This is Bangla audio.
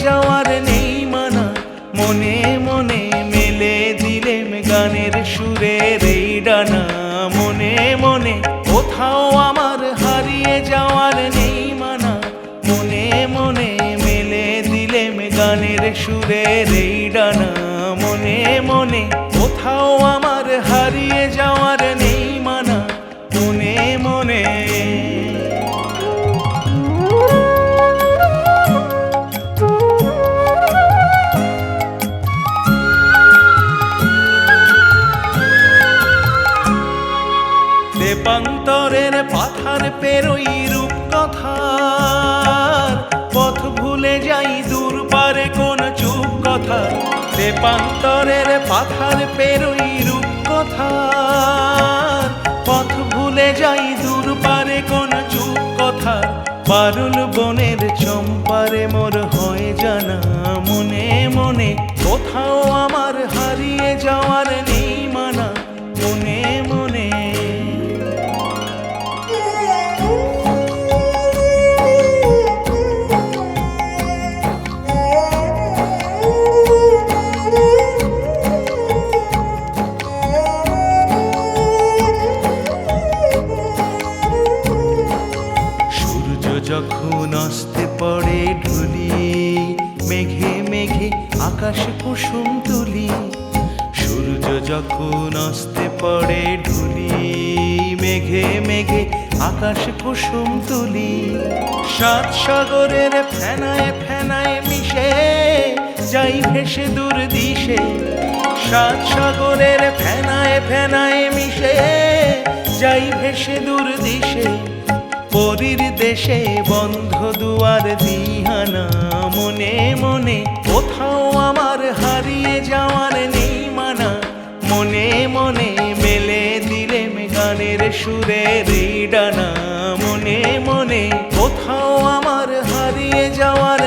যাওয়ার নেই মানা, মনে মনে মেলে দিলেম গানের সুরের এই ডানা। মনে মনে কোথাও আমার হারিয়ে যাওয়ার নেই মানা, মনে মনে মেলে দিলেম গানের সুরের এই ডানা। মনে মনে কোথাও আমার হারিয়ে যাওয়ার নেই মানা, মনে মনে। দেবান্তরের পাথার পেরোই রূপকথার পথ ভুলে যাই দূর পারে কোন চুপ কথা। দেবান্তরের পাথার পেরোই রূপকথার পথ ভুলে যাই দূর পারে কোন চুপ কথা। পারুল বনের চম্পারে মোর হয় জানা, মনে মনে কোথাও আমার হারিয়ে যাওয়ার নেই মানা, মনে মনে। যখন অস্তে পড়ে ঢুলি, মেঘে মেঘে আকাশ কুসুম তুলি। সূর্য যখন অস্তে পড়ে ঢুলি, মেঘে মেঘে আকাশ কুসুম তুলি। সাত সাগরের ফেনায় ফেনায় মিশে যাই ভেসে দূর দিশে। সাত সাগরের ফেনায় ফেনায় মিশে যাই ভেসে দূর দিশে। পরীর দেশে বন্ধ দুয়ার দিহানা, মনে মনে কোথাও আমার হারিয়ে যাওয়ার নেই মানা। মনে মনে মেলে দিলেম গানের সুরের এই ডানা। মনে মনে কোথাও আমার হারিয়ে যাওয়ার